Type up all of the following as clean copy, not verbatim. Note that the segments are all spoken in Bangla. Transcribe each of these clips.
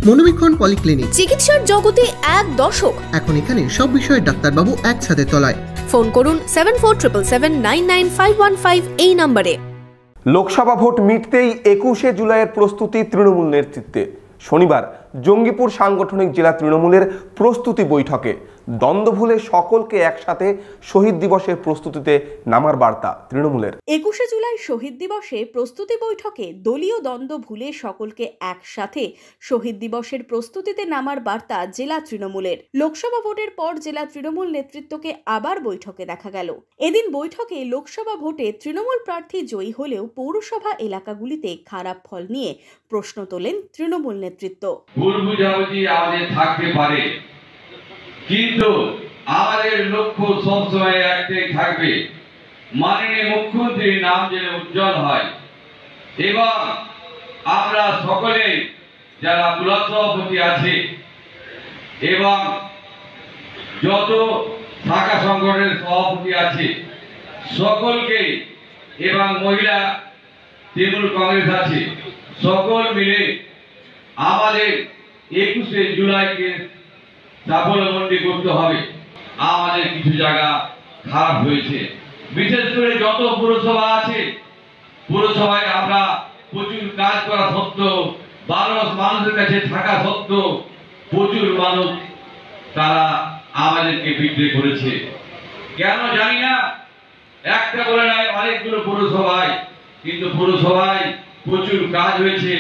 মনোবীক্ষণ পলিক্লিনিক, চিকিৎসার জগতে এক দশক। এখন এখানে সব বিষয়ে ডাক্তারবাবু একসাথে তলায়। ফোন করুন 7477999515 এই নম্বরে। লোকসভা ভোট মিটতেই 21শে জুলাইয়ের প্রস্তুতি তৃণমূল নেতৃত্বে। শনিবার জঙ্গিপুর সাংগঠনিক জেলা তৃণমূলের প্রস্তুতি বৈঠকে দ্বন্দ্ব ভুলে সকলকে একসাথে শহীদ দিবসের প্রস্তুতিতে নামার বার্তা তৃণমূলের। 21শে জুলাই শহীদ দিবসে প্রস্তুতি বৈঠকে দলীয় দ্বন্দ্ব ভুলে সকলকে একসাথে শহীদ দিবসের প্রস্তুতিতে নামার বার্তা জেলা তৃণমূলের। লোকসভা ভোটের পর জেলা তৃণমূল নেতৃত্বকে আবার বৈঠকে দেখা গেল। এদিন বৈঠকে লোকসভা ভোটে তৃণমূল প্রার্থী জয়ী হলেও পৌরসভা এলাকাগুলিতে খারাপ ফল নিয়ে প্রশ্ন তোলেন তৃণমূল নেতৃত্ব। ভুল বুঝাবুঝি আমাদের থাকতে পারে, কিন্তু আমাদের লক্ষ্য সবসময় একটাই থাকবে, মাননীয় মুখ্যমন্ত্রীর নাম যেন উজ্জ্বল হয় এবং আমরা সকলে যারা ব্লক সভাপতি আছে এবং যত শাখা সংগঠনের সভাপতি আছে সকলকে এবং মহিলা তৃণমূল কংগ্রেস আছে সকল মিলে আমাদের 21শে জুলাইকে সাফল্যমণ্ডিত করতে হবে। আমাদের কিছু জায়গা খারাপ হয়েছে, বিশেষ করে যত পুরসভা আছে পুরসভায় আমরা প্রচুর কাজ করা সত্ত্বেও মানুষের কাছে থাকা সত্ত্বেও প্রচুর মানুষ তারা আমাদেরকে বিদ্রোহ করেছে। কেন জানি না, একটা বলে নাই অনেকগুলো পুরসভায়, কিন্তু পুরসভায় প্রচুর কাজ হয়েছে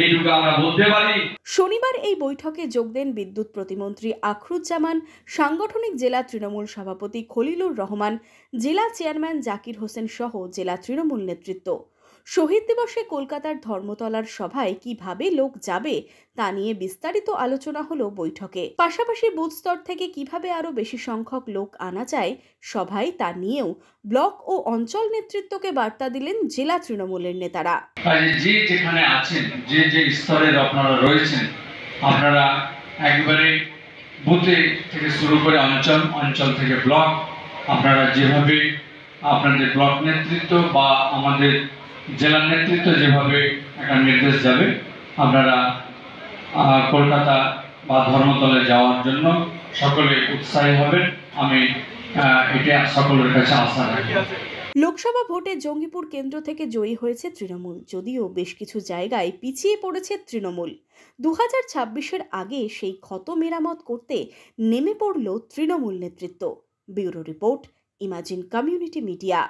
এইটুকু আমরা বলতে পারি। শনিবার এই বৈঠকে যোগ দেন বিদ্যুৎ প্রতিমন্ত্রী আখরুজ্জামান, সাংগঠনিক জেলা তৃণমূল সভাপতি খলিলুর রহমান, জেলা চেয়ারম্যান জাকির হোসেন সহ জেলা তৃণমূল নেতৃত্ব। শহীদ দিবসে কলকাতার ধর্মতলার সভায় কিভাবে লোক যাবে তা নিয়ে বিস্তারিত আলোচনা হলো বৈঠকে। পাশাপাশি বুথ স্তর থেকে কিভাবে আরো বেশি সংখ্যক লোক আনা যায় সভায় তা নিয়েও ব্লক ও অঞ্চল নেতৃত্বকে বার্তা দিলেন জেলা তৃণমূলের নেতারা। যে যেখানে আছেন, যে যে স্তরের আপনারা রয়েছেন, আপনারা একবারে বুথে থেকে শুরু করে অঞ্চল থেকে ব্লক, আপনারা যেভাবে আপনাদের ব্লক নেতৃত্ব বা আমাদের জেলার নেতৃত্ব যেভাবে একটা নির্দেশ যাবে, আপনারা কলকাতা বা ধর্মতলে যাওয়ার জন্য সকলে উৎসাহী হবেন। আমি এটা সকলের কাছে আশা রাখি। লোকসভা ভোটে জঙ্গিপুর কেন্দ্র থেকে জয়ী হয়েছে তৃণমূল, যদিও বেশ কিছু জায়গায় পিছিয়ে পড়েছে তৃণমূল। 2026-এর আগে সেই ক্ষত মেরামত করতে নেমে পড়ল তৃণমূল নেতৃত্ব। Bureau report, imagine community media.